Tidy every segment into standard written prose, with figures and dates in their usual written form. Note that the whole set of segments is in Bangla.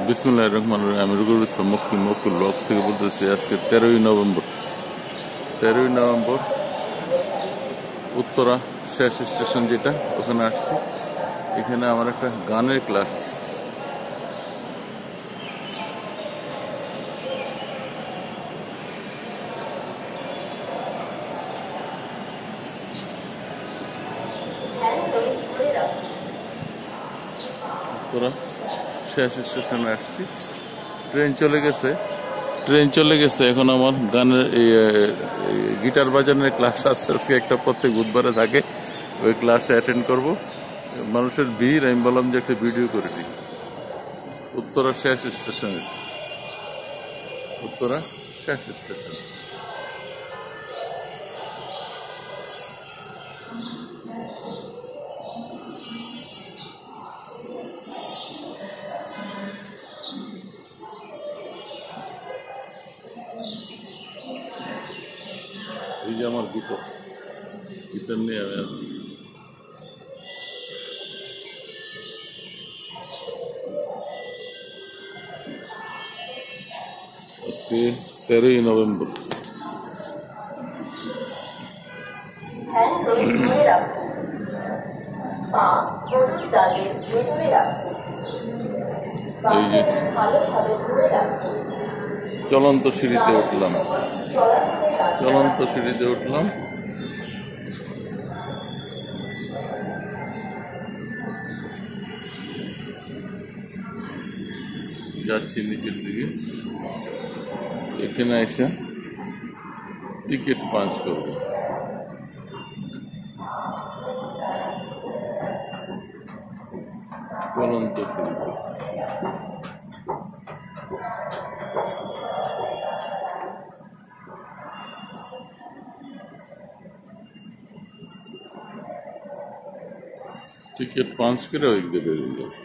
বিসমিল্লাহির রহমানির রহিম। আমি রুকুল ইসলাম মক্কুল ব্লক থেকে বলতেছি। আজকে 13ই নভেম্বর উত্তরা শেষ স্টেশন যেটা, ওখানে আসছি। এখানে আমার একটা গানের ক্লাস আছে। উত্তরা শেষ স্টেশনে আসছি। ট্রেন চলে গেছে। এখন আমার গানের গিটার বাজানোর ক্লাস আছে আজকে একটা, প্রত্যেক বুধবারে থাকে। ওই ক্লাসে অ্যাটেন্ড করব। মানুষের ভিড়, আমি বললাম যে একটা ভিডিও করে দিই। উত্তরা শেষ স্টেশন। এই যে আমার গিটার নিয়ে আমি আসছি। আজকে 13ই নভেম্বর। এই যে চলন্ত সিঁড়িতে উঠলাম। যাচ্ছি নিচের দিকে। এখানে এসে টিকিট পাঞ্চ করব। চলন্ত সিঁড়িতে টিকিট পাঞ্চ করে ওই দিকে বেরিয়ে যাবে।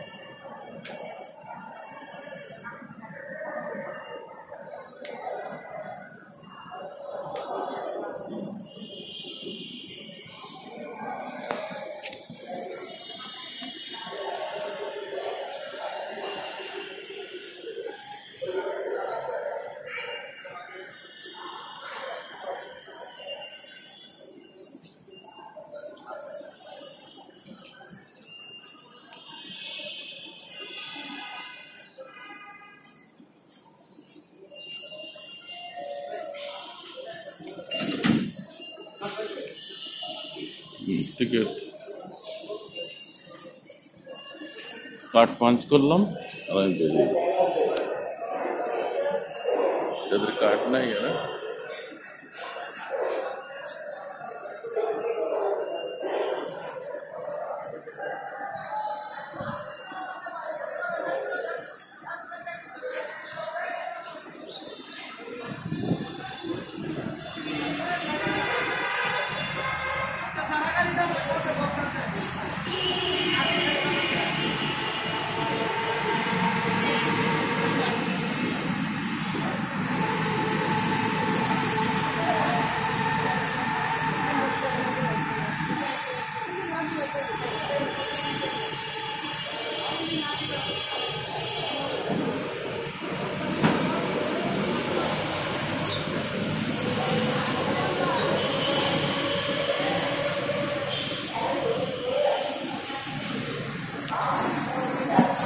টিকিট কার্ড পাঞ্চ করলাম আর আমি বেরিয়ে যাই। যাদের কার্ড নাই এরা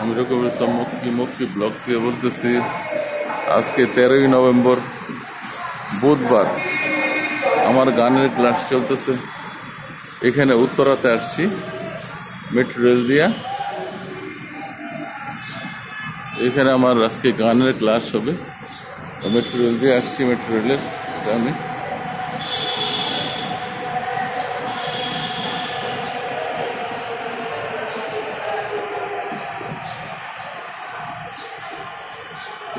আমি রকম মুক্তি ব্লগ থেকে বলতেছি। আজকে 13ই নভেম্বর বুধবার, আমার গানের ক্লাস চলতেছে। এখানে উত্তরাতে আসছি মেট্রো রেল দিয়া। এখানে আমার আজকে গানের ক্লাস হবে। মেট্রো রেল দিয়ে আসছি, মেট্রো রেলের আমি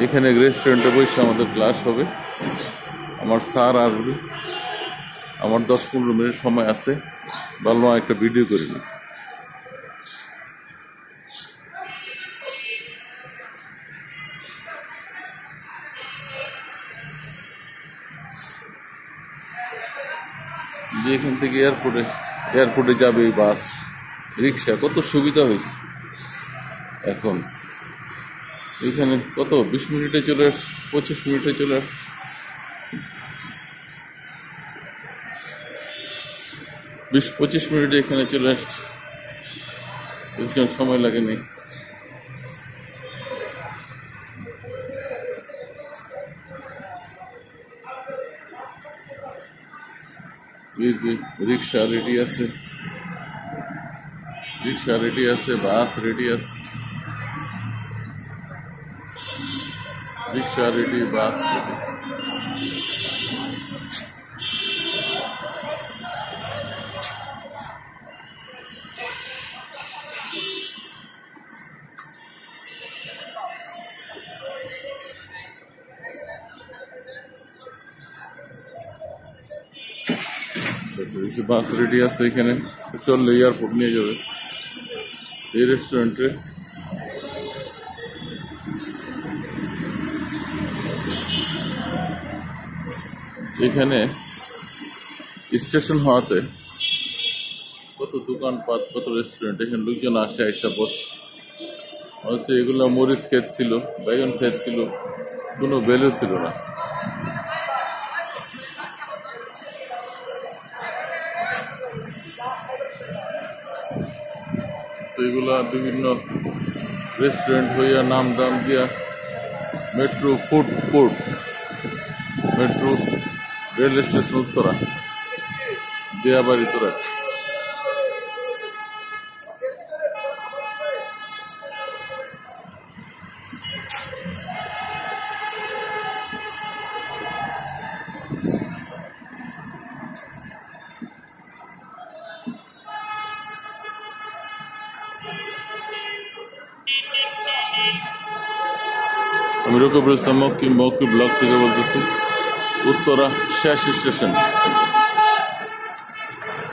এখানে রেস্টুরেন্টে বসে আমাদের ক্লাস হবে। আমার স্যার আসবে, আমার 10-15 মিনিট সময় আছে। ভাবলাম একটা ভিডিও করে নিই। যে এখান থেকে এয়ারপোর্টে যাবে বাস, রিক্সা, কত সুবিধা হয়েছে এখন। এখানে কত 20 মিনিটে চলে আস, 25 মিনিটে চলে আস, 20-25 মিনিটে এখানে চলে আসছে, বেশি সময় লাগেনি। এই যে রিক্সা রেডি আছে, রিক্সা রেডি আছে, বাস রেডি আছে, রিক্সা রেডি, বাস রেডি। বাস রেডি আছে, এখানে চললে এয়ারপোর্ট নিয়ে যাবে। এই রেস্টুরেন্টে এখানে স্টেশন হওয়াতে কত দোকানপাট, কত রেস্টুরেন্ট, এখানে লোকজন আসে, আইসা বসে। হচ্ছে এগুলো মরিচ ক্ষেত ছিল, বেগুন ক্ষেত ছিল, কোনো ভ্যালু ছিল না। তো এগুলা বিভিন্ন রেস্টুরেন্ট হইয়া নাম দাম দিয়া metro food court, metro rail station Uttara, Diabari তোরা। আমি রকিবুল ইসলাম মক্কি ব্লক থেকে বলতেছি, উত্তরা শেষ স্টেশন।